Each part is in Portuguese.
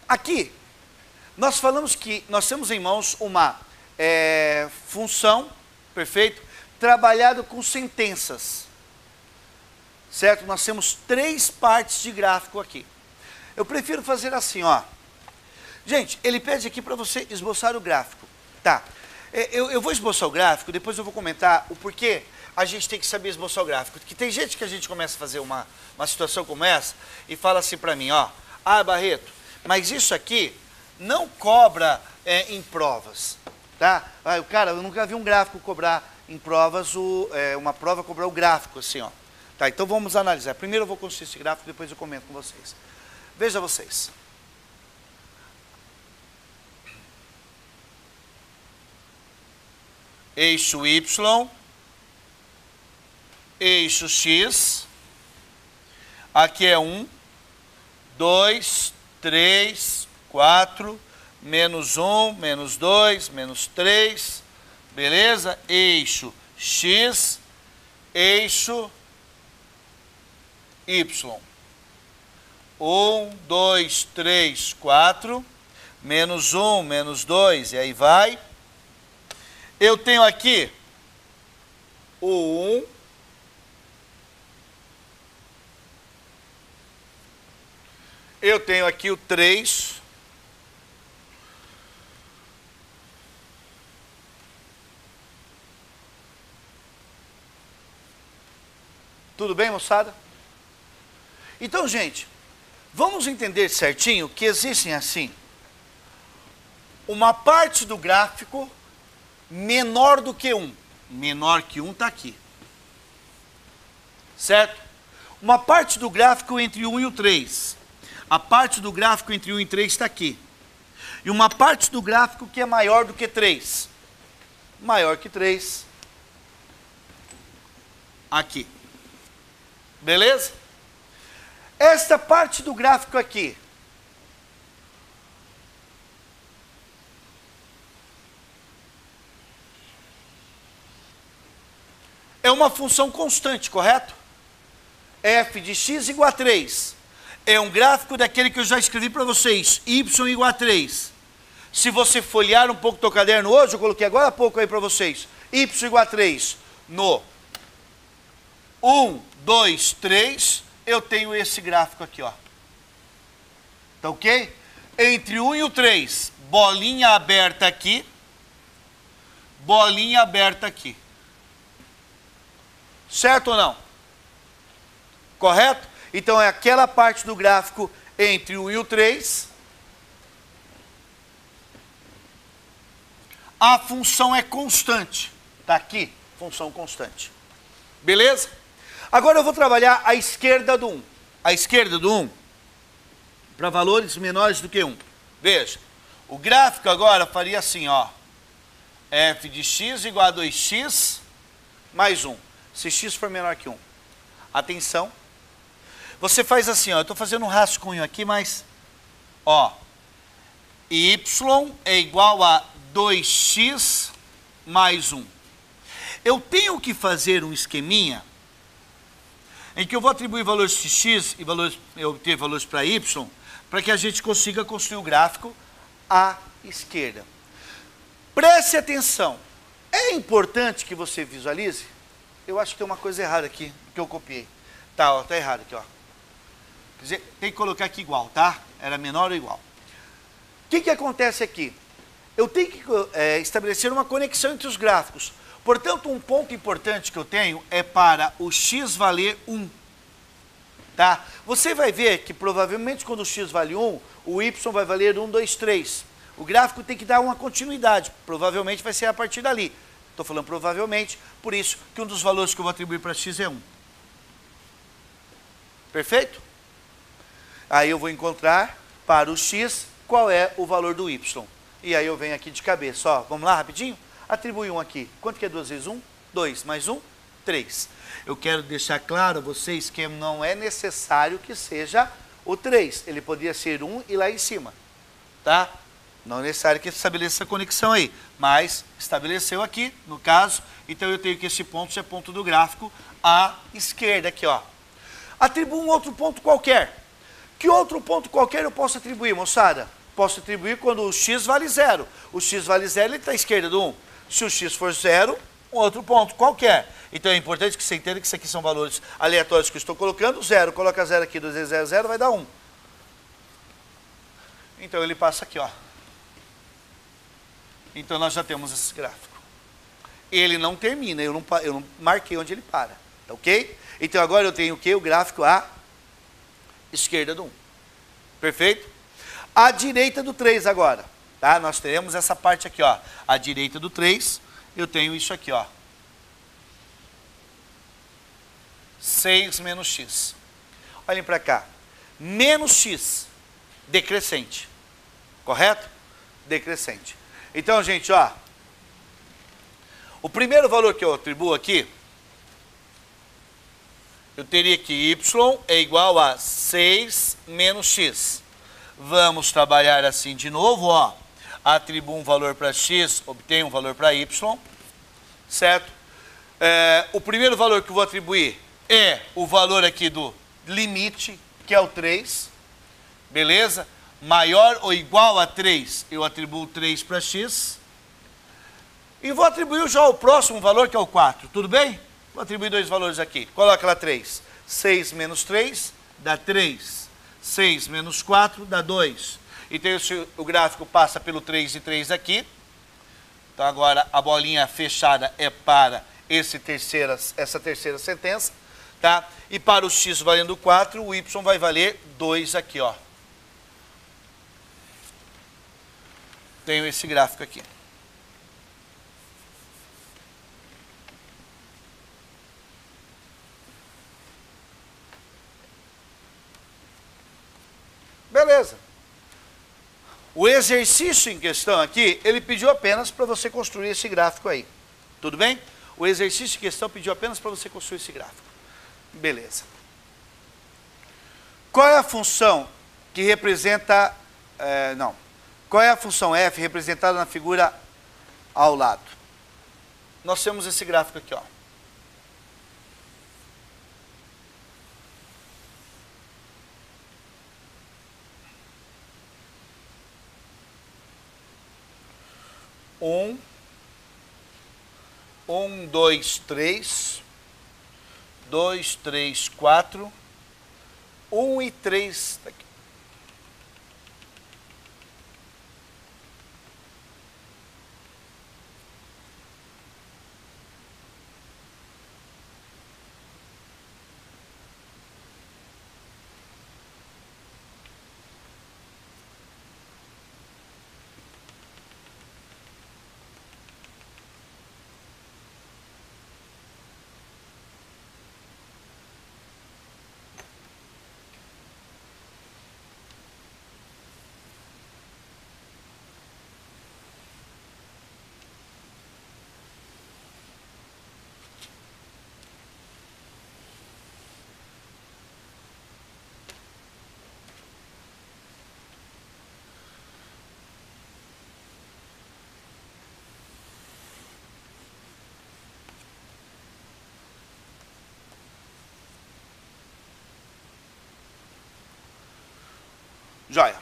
Aqui, nós falamos que nós temos em mãos uma função, perfeito, trabalhado com sentenças, certo? Nós temos 3 partes de gráfico aqui. Eu prefiro fazer assim, ó. Gente, ele pede aqui para você esboçar o gráfico, tá? Eu vou esboçar o gráfico, depois eu vou comentar o porquê a gente tem que saber esboçar o gráfico. Porque tem gente que a gente começa a fazer uma situação como essa e fala assim para mim, ó, Barreto, mas isso aqui não cobra em provas, tá? Cara, eu nunca vi um gráfico cobrar em provas, uma prova cobrar o gráfico assim, ó. Tá, então vamos analisar. Primeiro eu vou construir esse gráfico, depois eu comento com vocês. Veja vocês. Eixo Y, eixo X, aqui é 1, 2, 3, 4, menos 1, menos 2, menos 3, beleza? Eixo X, eixo Y. 1, 2, 3, 4, menos 1, menos 2, e aí vai. Eu tenho aqui o 1, eu tenho aqui o 3, tudo bem, moçada? Então, gente, vamos entender certinho que existem assim, uma parte do gráfico menor do que 1. Menor que 1 está aqui. Certo? Uma parte do gráfico entre 1 e o 3. A parte do gráfico entre 1 e 3 está aqui. E uma parte do gráfico que é maior do que 3. Maior que 3. Aqui. Beleza? Esta parte do gráfico aqui é uma função constante, correto? F de x igual a 3. É um gráfico daquele que eu já escrevi para vocês, y igual a 3. Se você folhear um pouco o teu caderno hoje, eu coloquei agora há pouco aí para vocês, y igual a 3 no 1, 2, 3, eu tenho esse gráfico aqui, ó. Tá ok? Entre 1 e o 3, bolinha aberta aqui, bolinha aberta aqui. Certo ou não? Correto? Então é aquela parte do gráfico entre o 1 e o 3. A função é constante. Está aqui, função constante. Beleza? Agora eu vou trabalhar a esquerda do 1. A esquerda do 1 para valores menores do que 1. Veja, o gráfico agora faria assim, ó. F de x igual a 2x mais 1. Se x for menor que 1. Atenção. Você faz assim, ó. Eu estou fazendo um rascunho aqui, mas... Ó. Y é igual a 2x mais 1. Eu tenho que fazer um esqueminha em que eu vou atribuir valores de x e eu ter valores para y, para que a gente consiga construir o gráfico à esquerda. Preste atenção. É importante que você visualize. Eu acho que tem uma coisa errada aqui, que eu copiei. Tá, ó, tá errado aqui, ó. Quer dizer, tem que colocar aqui igual, tá? Era menor ou igual. O que acontece aqui? Eu tenho que estabelecer uma conexão entre os gráficos. Portanto, um ponto importante que eu tenho é para o x valer 1. Tá? Você vai ver que provavelmente quando o x vale 1, o y vai valer 1, 2, 3. O gráfico tem que dar uma continuidade. Provavelmente vai ser a partir dali. Estou falando provavelmente, por isso que um dos valores que eu vou atribuir para x é 1. Perfeito? Aí eu vou encontrar para o x qual é o valor do y. E aí eu venho aqui de cabeça. Ó, vamos lá rapidinho? Atribui 1 aqui. Quanto que é 2 vezes 1? 2 mais 1? 3. Eu quero deixar claro a vocês que não é necessário que seja o 3. Ele podia ser 1 e lá em cima. Tá? Não é necessário que estabeleça essa conexão aí. Mas estabeleceu aqui, no caso. Então eu tenho que esse ponto é ponto do gráfico à esquerda aqui, ó. Atribua um outro ponto qualquer. Que outro ponto qualquer eu posso atribuir, moçada? posso atribuir quando o x vale 0. O x vale 0, ele está à esquerda do 1. Se o x for 0, um outro ponto qualquer. Então é importante que você entenda que isso aqui são valores aleatórios que eu estou colocando. 0, coloca 0 aqui, 2 vezes 0, 0, vai dar 1. Então ele passa aqui, ó. Então nós já temos esse gráfico. Ele não termina, eu não marquei onde ele para, tá ok? Então agora eu tenho o quê? O gráfico à esquerda do 1. Perfeito? À direita do 3 agora, tá? Nós teremos essa parte aqui, ó. À direita do 3, eu tenho isso aqui, ó. 6 menos x. Olhem para cá. Menos x, decrescente. Correto? Decrescente. Então, gente, ó. O primeiro valor que eu atribuo aqui, eu teria que y é igual a 6 menos x. Vamos trabalhar assim de novo, ó. Atribuo um valor para x, obtenho um valor para y, certo? O primeiro valor que eu vou atribuir é o valor aqui do limite, que é o 3, beleza? Maior ou igual a 3, eu atribuo 3 para x. E vou atribuir já o próximo valor, que é o 4, tudo bem? Vou atribuir dois valores aqui. Coloca lá 3. 6 menos 3 dá 3. 6 menos 4 dá 2. Então o gráfico passa pelo 3 e 3 aqui. Então agora a bolinha fechada é para essa terceira sentença. Tá? E para o x valendo 4, o y vai valer 2 aqui, ó. Tenho esse gráfico aqui. Beleza. O exercício em questão aqui, ele pediu apenas para você construir esse gráfico aí. Tudo bem? O exercício em questão pediu apenas para você construir esse gráfico. Beleza. Qual é a função que representa... Qual é a função f representada na figura ao lado? Nós temos esse gráfico aqui, ó. Um, dois, três, 2, 3, 4, 1 e 3 aqui. Joia.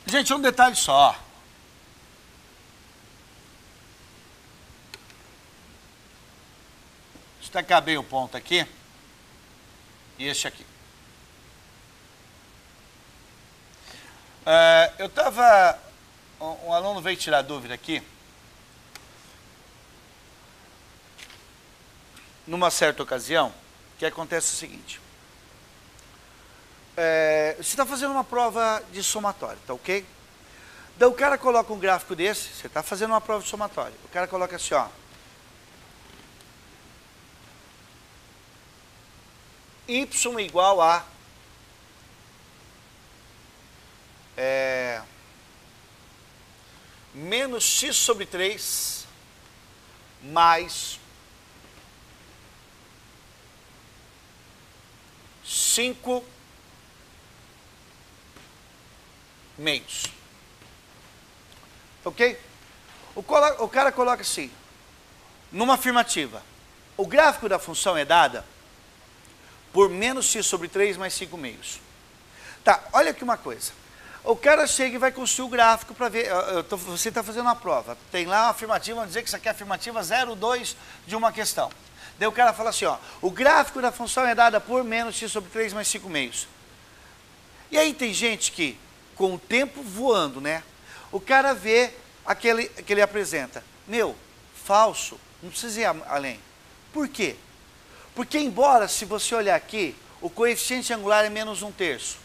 Gente, um detalhe só. Destacar bem o ponto aqui. E este aqui. Eu estava... Um aluno veio tirar dúvida aqui. Numa certa ocasião, que acontece o seguinte. Você está fazendo uma prova de somatório, tá ok? Daí o cara coloca um gráfico desse, você está fazendo uma prova de somatório. O cara coloca assim, ó. Y igual a menos x sobre 3 mais 5 meios. Ok? O cara coloca assim, numa afirmativa, o gráfico da função é dada por menos x sobre 3 mais 5 meios. Tá, olha aqui uma coisa. O cara chega e vai construir o gráfico para ver, você está fazendo uma prova, tem lá uma afirmativa, vamos dizer que isso aqui é afirmativa 0,2 de uma questão. Daí o cara fala assim, ó, o gráfico da função é dada por menos x sobre 3 mais 5 meios. E aí tem gente que, com o tempo voando, né, o cara vê aquele que ele apresenta. Meu, falso, não precisa ir além. Por quê? Porque embora, se você olhar aqui, o coeficiente angular é menos 1/3.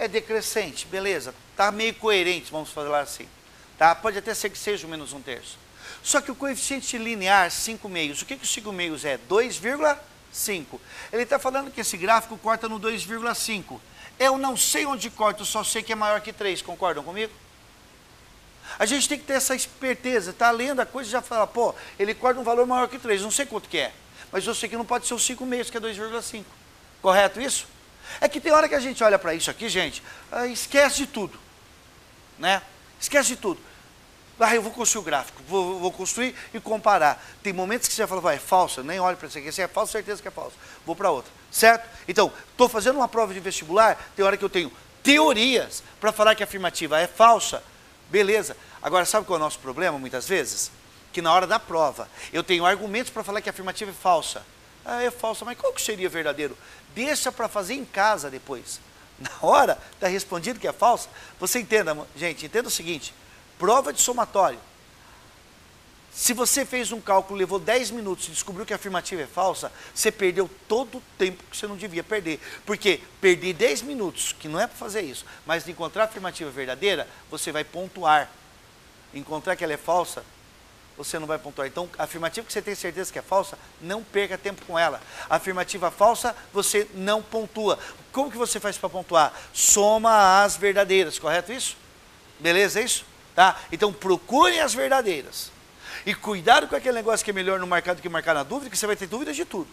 É decrescente, beleza, tá meio coerente, vamos falar assim. Tá? Pode até ser que seja o menos 1/3. Só que o coeficiente linear, 5 meios, o que o 5 meios é? 2,5. Ele está falando que esse gráfico corta no 2,5. Eu não sei onde corta, eu só sei que é maior que 3, concordam comigo? A gente tem que ter essa esperteza, tá lendo a coisa e já fala, pô, ele corta um valor maior que 3, não sei quanto que é. Mas eu sei que não pode ser os 5 meios, que é 2,5. Correto isso? É que tem hora que a gente olha para isso aqui, gente, esquece de tudo, né? Esquece de tudo. Eu vou construir o gráfico, vou construir e comparar. Tem momentos que você vai falar, é falsa, nem olhe para isso aqui, se é falso, certeza que é falso. Vou para outra, certo? Então, estou fazendo uma prova de vestibular, tem hora que eu tenho teorias para falar que a afirmativa é falsa, beleza. Agora, sabe qual é o nosso problema, muitas vezes? Que na hora da prova, eu tenho argumentos para falar que a afirmativa é falsa. É falsa, mas qual que seria verdadeiro? Deixa para fazer em casa depois. Na hora, está respondido que é falsa. Você entenda, gente, entenda o seguinte, prova de somatório. Se você fez um cálculo, levou 10 minutos e descobriu que a afirmativa é falsa, você perdeu todo o tempo que você não devia perder. Porque perder 10 minutos, que não é para fazer isso, mas de encontrar a afirmativa verdadeira, você vai pontuar. Encontrar que ela é falsa, você não vai pontuar. Então, a afirmativa que você tem certeza que é falsa, não perca tempo com ela. A afirmativa falsa, você não pontua. Como que você faz para pontuar? Soma as verdadeiras, correto isso? Beleza, é isso? Tá? Então, procurem as verdadeiras. E cuidado com aquele negócio que é melhor não marcar do que marcar na dúvida, que você vai ter dúvidas de tudo.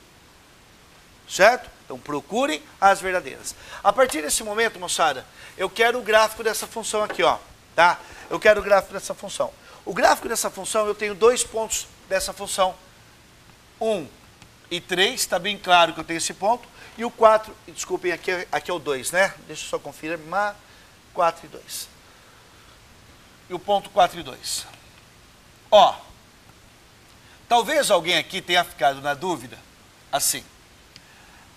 Certo? Então, procurem as verdadeiras. A partir desse momento, moçada, eu quero o gráfico dessa função aqui, ó. Tá? Eu quero o gráfico dessa função. O gráfico dessa função, eu tenho 2 pontos dessa função. 1 e 3, está bem claro que eu tenho esse ponto. E o 4, desculpem, aqui é o 2, né? Deixa eu só confirmar. 4 e 2. E o ponto 4 e 2. Ó, talvez alguém aqui tenha ficado na dúvida, assim.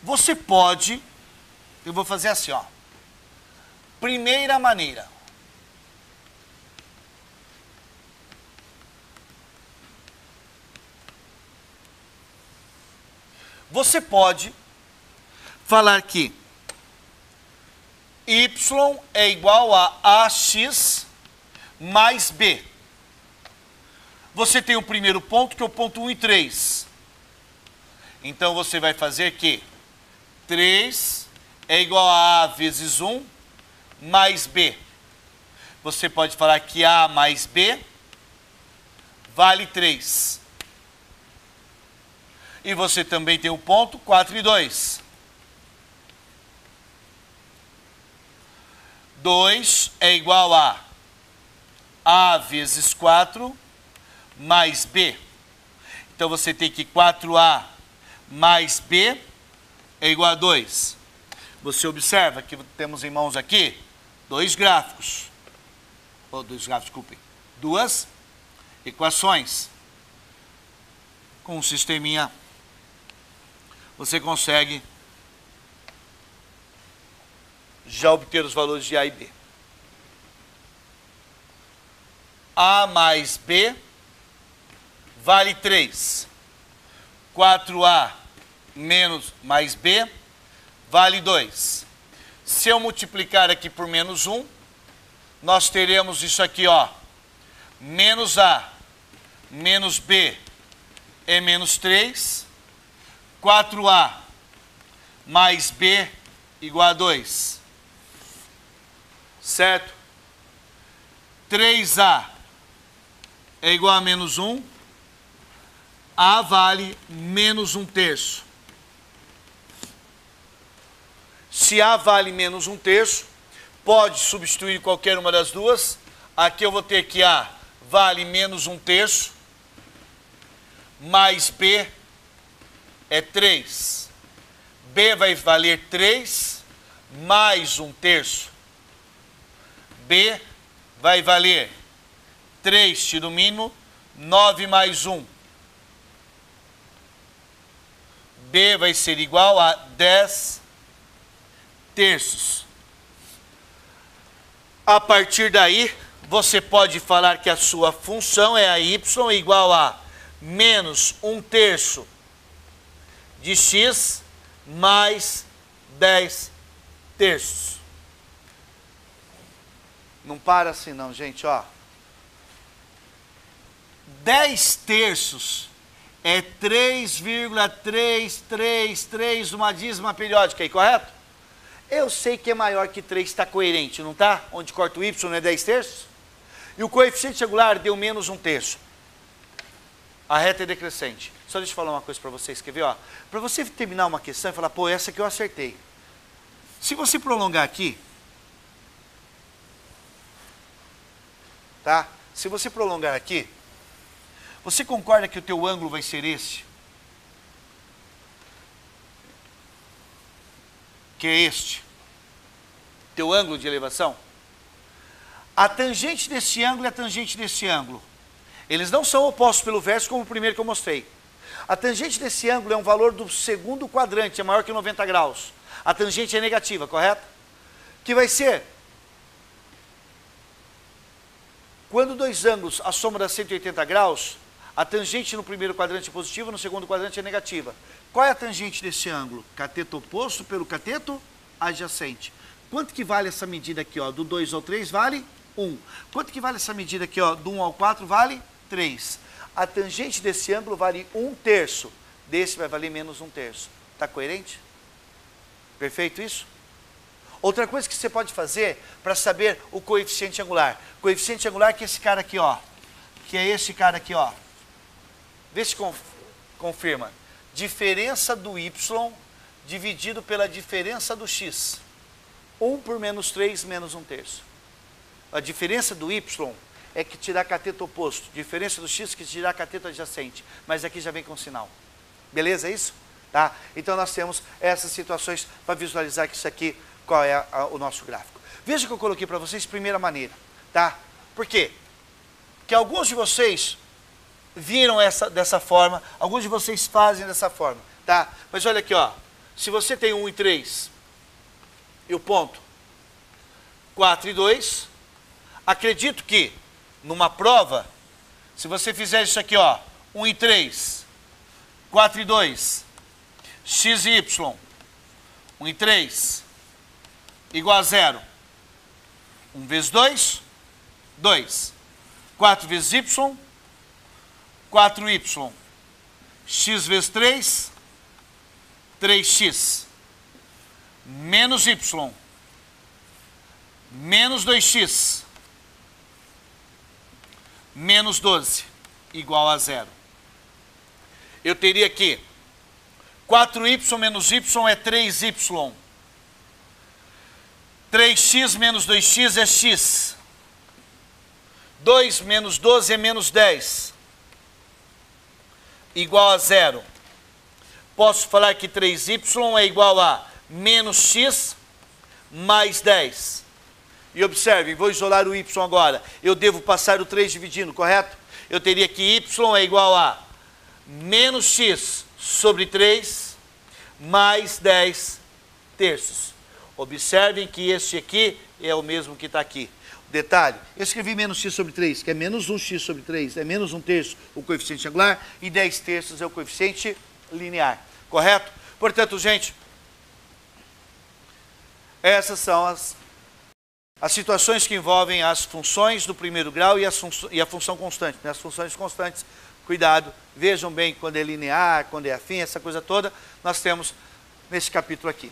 Você pode, eu vou fazer assim, ó. Primeira maneira. Você pode falar que y é igual a ax mais b. Você tem o primeiro ponto, que é o ponto 1 e 3. Então, você vai fazer que 3 é igual a vezes 1 mais b. Você pode falar que a mais b vale 3. E você também tem o ponto 4 e 2. 2 é igual a vezes 4 mais b. Então, você tem que 4a mais b é igual a 2. Você observa que temos em mãos aqui 2 gráficos. Ou 2 gráficos, desculpem. 2 equações. Com um sisteminha, você consegue já obter os valores de A e B. A mais B vale 3. 4A menos mais B vale 2. Se eu multiplicar aqui por menos 1, nós teremos isso aqui, ó. Menos A menos B é menos 3. 4A mais B igual a 2. Certo? 3A é igual a menos 1. A vale menos 1/3. Se A vale menos 1/3, pode substituir qualquer uma das duas. Aqui eu vou ter que A vale menos 1/3, mais B é 3. B vai valer 3 mais 1/3. B vai valer 3 tiro o mínimo, 9 mais 1. B vai ser igual a 10 terços. A partir daí, você pode falar que a sua função é a y igual a menos 1 terço de x mais 10 terços. Não para assim não, gente, ó. 10 terços é 3,333 uma dízima periódica aí, correto? Eu sei que é maior que 3, está coerente, não está? Onde corta o y não é 10 terços? E o coeficiente angular deu menos 1 terço. A reta é decrescente. Só deixa eu falar uma coisa para vocês, quer ver? Para você terminar uma questão e falar, pô, essa aqui eu acertei. Se você prolongar aqui, tá? Se você prolongar aqui, você concorda que o teu ângulo vai ser esse? Que é este? Teu ângulo de elevação? A tangente desse ângulo é a tangente desse ângulo. Eles não são opostos pelo verso como o primeiro que eu mostrei. A tangente desse ângulo é um valor do segundo quadrante, é maior que 90 graus. A tangente é negativa, correto? Que vai ser... Quando dois ângulos a soma dá 180 graus, a tangente no primeiro quadrante é positiva, no segundo quadrante é negativa. Qual é a tangente desse ângulo? Cateto oposto pelo cateto adjacente. Quanto que vale essa medida aqui, ó? Do 2 ao 3 vale 1. Quanto que vale essa medida aqui, ó? Do 1 ao 4 vale 3. A tangente desse ângulo vale 1 terço. Desse vai valer menos 1 terço. Está coerente? Perfeito isso? Outra coisa que você pode fazer para saber o coeficiente angular. Coeficiente angular que é esse cara aqui, ó. Que é esse cara aqui, ó. Vê se confirma. Diferença do y dividido pela diferença do x. 1 por menos 3 menos 1 terço. A diferença do y é que te dá cateto oposto. Diferença do x que te dá cateto adjacente. Mas aqui já vem com sinal. Beleza isso? Tá? Então nós temos essas situações para visualizar que isso aqui, qual é o nosso gráfico. Veja que eu coloquei para vocês primeira maneira. Tá? Por quê? Porque alguns de vocês viram dessa forma, alguns de vocês fazem dessa forma. Tá? Mas olha aqui, ó. Se você tem 1 e 3 e o ponto 4 e 2, acredito que numa prova, se você fizer isso aqui, ó, 1 e 3, 4 e 2, x e y, 1 e 3, igual a 0. 1 vezes 2, 2. 4 vezes y, 4y. X vezes 3, 3x. Menos y. Menos 2x. Menos 12. Igual a 0. Eu teria aqui 4y menos y é 3y. 3x menos 2x é x. 2 menos 12 é menos 10. Igual a 0. Posso falar que 3y é igual a menos x mais 10. E observem, vou isolar o y agora. Eu devo passar o 3 dividindo, correto? Eu teria que y é igual a menos x sobre 3 mais 10 terços. Observem que este aqui é o mesmo que está aqui. Detalhe, eu escrevi menos x sobre 3, que é menos 1x sobre 3, é menos 1 terço o coeficiente angular, e 10 terços é o coeficiente linear. Correto? Portanto, gente, essas são as situações que envolvem as funções do primeiro grau e a função constante. Né? As funções constantes, cuidado, vejam bem quando é linear, quando é afim, essa coisa toda, nós temos nesse capítulo aqui.